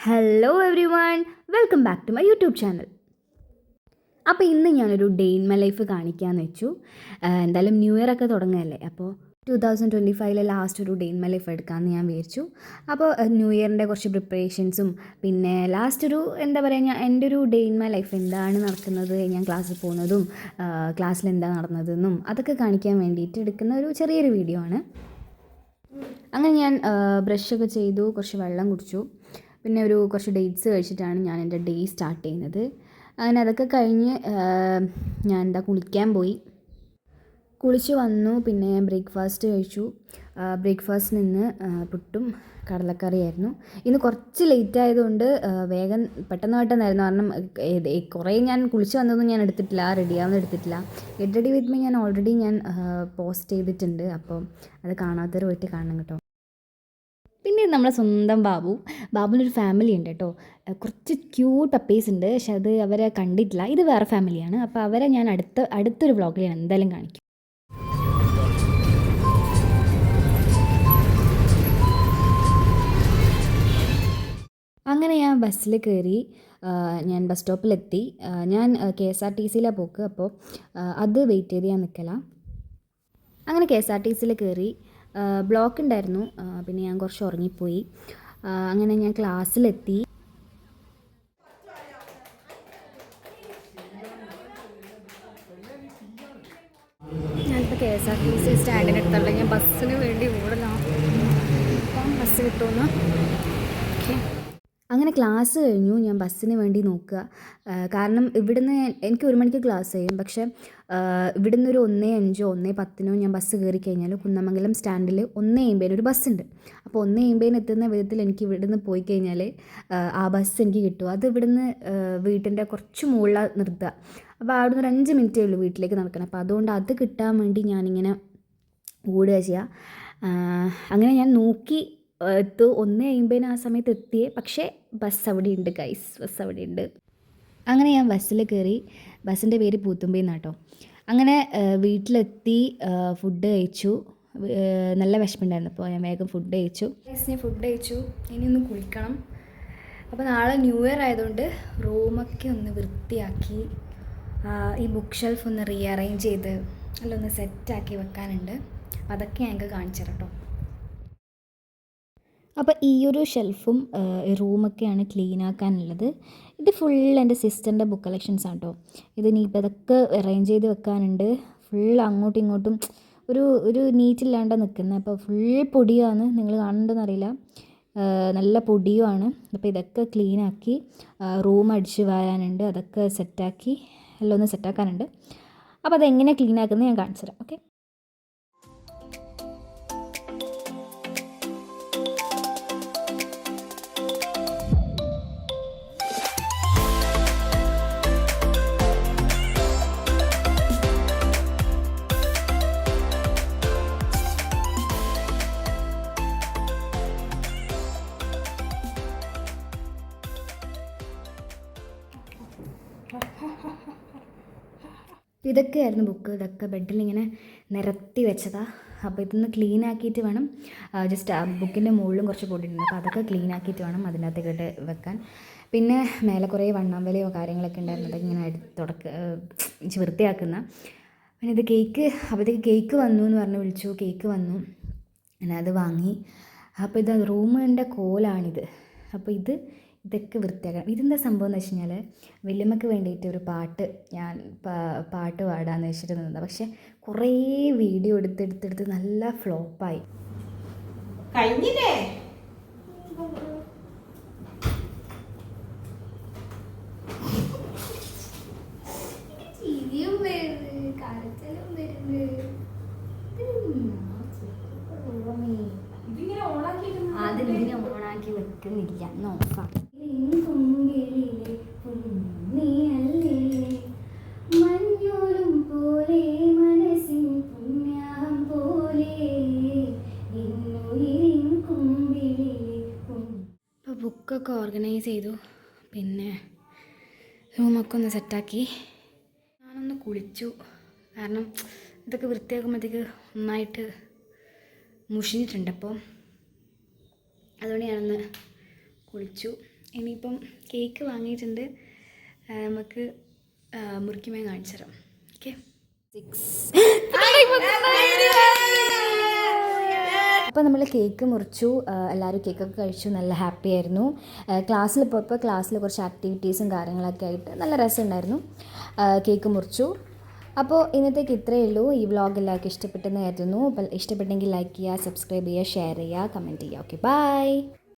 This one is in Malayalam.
Hello everyone, welcome back to my YouTube channel. അപ്പോൾ ഇന്ന് ഞാനൊരു ഡേ ഇൻ മൈ ലൈഫ് കാണിക്കാമെന്ന് വെച്ചു. എന്തായാലും ന്യൂ ഇയർ ഒക്കെ തുടങ്ങുകയല്ലേ, അപ്പോൾ 2025 ലാസ്റ്റ് ഒരു ഡേ ഇൻ മൈ ലൈഫ് എടുക്കാമെന്ന് ഞാൻ വിചാരിച്ചു. അപ്പോൾ ന്യൂ ഇയറിൻ്റെ കുറച്ച് പ്രിപ്പറേഷൻസും പിന്നെ ലാസ്റ്റ് ഒരു എന്താ പറയുക, എൻ്റെ ഒരു ഡേ ഇൻ മൈ ലൈഫ് എന്താണ് നടക്കുന്നത്, ഞാൻ ക്ലാസ്സിൽ പോകുന്നതും ക്ലാസ്സിൽ എന്താ നടന്നതെന്നും അതൊക്കെ കാണിക്കാൻ വേണ്ടിയിട്ട് എടുക്കുന്ന ഒരു ചെറിയൊരു വീഡിയോ ആണ്. അങ്ങനെ ഞാൻ ബ്രഷൊക്കെ ചെയ്തു, കുറച്ച് വെള്ളം കുടിച്ചു, പിന്നെ കുറച്ച് ഡേറ്റ്സ് കഴിച്ചിട്ടാണ് ഞാൻ എൻ്റെ ഡേ സ്റ്റാർട്ട് ചെയ്യുന്നത്. അങ്ങനെ അതൊക്കെ കഴിഞ്ഞ് ഞാൻ കുളിക്കാൻ പോയി. കുളിച്ച് വന്നു, പിന്നെ ബ്രേക്ക്ഫാസ്റ്റ് കഴിച്ചു. ബ്രേക്ക്ഫാസ്റ്റിന് ഇന്ന് പുട്ടും കടലക്കറിയായിരുന്നു. ഇന്ന് കുറച്ച് ലേറ്റ് ആയതുകൊണ്ട് വേഗം പെട്ടെന്നായിരുന്നു. കാരണം കുറേ ഞാൻ കുളിച്ച് വന്നതൊന്നും ഞാൻ എടുത്തിട്ടില്ല, റെഡിയാവുന്ന എടുത്തിട്ടില്ല. ഗെറ്റ് റെഡി വിത്ത് മീ ഞാൻ ഓൾറെഡി പോസ്റ്റ് ചെയ്തിട്ടുണ്ട്, അപ്പോൾ അത് കാണാത്തവർ പോയിട്ട് കാണണം കേട്ടോ. പിന്നെ നമ്മളെ സ്വന്തം ബാബുവിനൊരു ഫാമിലി ഉണ്ട് കേട്ടോ. കുറച്ച് ക്യൂട്ട് പപ്പീസ് ഉണ്ട്, പക്ഷെ അത് അവരെ കണ്ടിട്ടില്ല. ഇത് വേറെ ഫാമിലിയാണ്. അപ്പോൾ അവരെ ഞാൻ അടുത്തൊരു വ്ളോഗിൽ ഞാൻ എന്തായാലും കാണിക്കും. അങ്ങനെ ഞാൻ ബസ്സിൽ കയറി, ഞാൻ ബസ് സ്റ്റോപ്പിലെത്തി. ഞാൻ KSRTCയിലാണ് പോക്ക്, അപ്പോൾ അത് വെയിറ്റ് ചെയ്ത് ഞാൻ നിൽക്കലാണ്. അങ്ങനെ KSRTCയിൽ കയറി. ബ്ലോക്ക് ഉണ്ടായിരുന്നു, പിന്നെ ഞാൻ കുറച്ച് ഉറങ്ങിപ്പോയി. അങ്ങനെ ഞാൻ ക്ലാസ്സിലെത്തി. ഞാനിപ്പോൾ KSRTC സ്റ്റാൻഡിനടുത്തുള്ള ഞാൻ ബസ്സിന് വേണ്ടി ഓടലാണ്. അപ്പം ബസ് കിട്ടുമെന്ന്. ഓക്കെ, അങ്ങനെ ക്ലാസ് കഴിഞ്ഞു. ഞാൻ ബസ്സിന് വേണ്ടി നോക്കുക, കാരണം ഇവിടുന്ന് എനിക്ക് 1 മണിക്ക് ക്ലാസ് ചെയ്യും. പക്ഷേ ഇവിടുന്ന് ഒരു 1:05 1:10 ഞാൻ ബസ് കയറി കഴിഞ്ഞാൽ കുന്നമംഗലം സ്റ്റാൻഡിൽ 1:50 ഒരു ബസ്സുണ്ട്. അപ്പോൾ 1:50 എത്തുന്ന വിധത്തിൽ എനിക്ക് ഇവിടുന്ന് പോയി കഴിഞ്ഞാൽ ആ ബസ് എനിക്ക് കിട്ടും. അത് ഇവിടുന്ന് വീട്ടിൻ്റെ കുറച്ച് മുകളിലാണ് നിർത്തുക. അപ്പോൾ അവിടുന്ന് ഒരു 5 മിനിറ്റേ ഉള്ളൂ വീട്ടിലേക്ക് നടക്കണം. അപ്പോൾ അതുകൊണ്ട് അത് കിട്ടാൻ വേണ്ടി ഞാനിങ്ങനെ ഓടുക ചെയ്യുക. അങ്ങനെ ഞാൻ നോക്കി 1:50 ആ സമയത്ത് എത്തിയേ, പക്ഷേ ബസ് അവിടെ ഉണ്ട് ഗൈസ്, ബസ് അവിടെ ഉണ്ട്. അങ്ങനെ ഞാൻ ബസ്സിൽ കയറി. ബസ്സിൻ്റെ പേര് പൂത്തുമ്പി എന്നാട്ടോ. അങ്ങനെ വീട്ടിലെത്തി, ഫുഡ് കഴിച്ചു. നല്ല വിശപ്പുണ്ടായിരുന്നു, അപ്പോൾ ഞാൻ വേഗം ഫുഡ് കഴിച്ചു. ഞാൻ ഫുഡ് കഴിച്ചു, ഇനി ഒന്ന് കുളിക്കണം. അപ്പോൾ നാളെ ന്യൂ ഇയർ ആയതുകൊണ്ട് റൂമൊക്കെ ഒന്ന് വൃത്തിയാക്കി, ഈ ബുക്ക് ഷെൽഫ് ഒന്ന് റീഅറേഞ്ച് ചെയ്ത് എല്ലാം ഒന്ന് സെറ്റാക്കി വെക്കാനുണ്ട്. അതൊക്കെ ഞങ്ങൾക്ക് കാണിച്ചു തരാം കേട്ടോ. അപ്പോൾ ഈ ഒരു ഷെൽഫും റൂമൊക്കെയാണ് ക്ലീൻ ആക്കാനുള്ളത്. ഇത് ഫുൾ എൻ്റെ സിസ്റ്ററിൻ്റെ ബുക്ക് കളക്ഷൻസ് ആണ് കേട്ടോ. ഇതിനിപ്പോൾ ഇതൊക്കെ അറേഞ്ച് ചെയ്ത് വെക്കാനുണ്ട്. ഫുൾ അങ്ങോട്ടും ഇങ്ങോട്ടും ഒരു നീറ്റില്ലാണ്ട് നിൽക്കുന്നത്. അപ്പോൾ ഫുൾ പൊടിയാണ്, നിങ്ങൾ കാണുന്നുണ്ടെന്നറിയില്ല, നല്ല പൊടിയുമാണ്. അപ്പോൾ ഇതൊക്കെ ക്ലീനാക്കി റൂം അടിച്ച് വാരാനുണ്ട്, അതൊക്കെ സെറ്റാക്കി എല്ലാം ഒന്ന് സെറ്റാക്കാനുണ്ട്. അപ്പോൾ അതെങ്ങനെ ക്ലീൻ ആക്കുന്നത് ഞാൻ കാണിച്ചു തരാം. ഓക്കെ, ഇതൊക്കെയായിരുന്നു ബുക്ക്. ഇതൊക്കെ ബെഡിലിങ്ങനെ നിരത്തി വെച്ചതാണ്. അപ്പോൾ ഇതൊന്ന് ക്ലീൻ ആക്കിയിട്ട് വേണം, ജസ്റ്റ് ആ ബുക്കിൻ്റെ മുകളിലും കുറച്ച് പൊടിയുണ്ട്, അപ്പോൾ അതൊക്കെ ക്ലീൻ ആക്കിയിട്ട് വേണം അതിനകത്തേക്കിട്ട് വെക്കാൻ. പിന്നെ മേലെ കുറേ വണ്ണാമ്പലയോ കാര്യങ്ങളൊക്കെ ഉണ്ടായിരുന്നു, അതൊക്കെ ഇങ്ങനെ വൃത്തിയാക്കുന്ന. പിന്നെ ഇത് കേക്ക്, അപ്പോഴത്തേക്ക് കേക്ക് വന്നു എന്ന് പറഞ്ഞ് വിളിച്ചു. കേക്ക് വന്നു, പിന്നെ അത് വാങ്ങി. അപ്പോൾ ഇത് റൂമിൻ്റെ കോലാണിത്. അപ്പോൾ ഇതൊക്കെ വൃത്തിയാക്കണം. ഇതെന്താ സംഭവം എന്ന് വെച്ച് കഴിഞ്ഞാൽ, വല്യമ്മക്ക് വേണ്ടിയിട്ട് ഒരു പാട്ട് ഞാൻ പാട്ട് പാടാമെന്ന് വെച്ചിട്ട് നിന്നത്. പക്ഷെ കുറേ വീഡിയോ എടുത്തെടുത്ത് നല്ല ഫ്ലോപ്പായി. കഴിഞ്ഞില്ലേ? ചിരിയും വരുന്നത്, കരച്ചിലും വരുന്നത്. അതിങ്ങനെ ഓണാക്കി വെക്കുന്നില്ല, നോക്കാം. ഇപ്പോൾ ബുക്കൊക്കെ ഓർഗനൈസ് ചെയ്തു, പിന്നെ റൂമൊക്കെ ഒന്ന് സെറ്റാക്കി. ഞാനൊന്ന് കുളിച്ചു, കാരണം ഇതൊക്കെ വൃത്തിയാക്കുമ്പോഴത്തേക്ക് നന്നായിട്ട് മുഷിഞ്ഞിട്ടുണ്ട്. അപ്പോൾ അതുകൊണ്ട് ഞാനൊന്ന് കുളിച്ചു. ഇനിയിപ്പം കേക്ക് വാങ്ങിയിട്ടുണ്ട്. നമുക്ക് മുറിക്കുമേ കാണിച്ചു തരാം. ഓക്കെ, 6 അപ്പോൾ നമ്മൾ കേക്ക് മുറിച്ചു. എല്ലാവരും കേക്കൊക്കെ കഴിച്ചു. നല്ല ഹാപ്പി ആയിരുന്നു. ക്ലാസ്സിൽ പോയപ്പോൾ ക്ലാസ്സിൽ കുറച്ച് ആക്ടിവിറ്റീസും കാര്യങ്ങളൊക്കെ ആയിട്ട് നല്ല രസമുണ്ടായിരുന്നു. കേക്ക് മുറിച്ചു. അപ്പോൾ ഇന്നത്തേക്ക് ഇത്രയേ ഉള്ളൂ. ഈ വ്ളോഗ് എല്ലാവർക്കും ഇഷ്ടപ്പെട്ടെന്ന് കരുതുന്നു. അപ്പോൾ ഇഷ്ടപ്പെട്ടെങ്കിൽ ലൈക്ക് ചെയ്യുക, സബ്സ്ക്രൈബ് ചെയ്യുക, ഷെയർ ചെയ്യുക, കമൻറ്റ് ചെയ്യുക. Okay, by.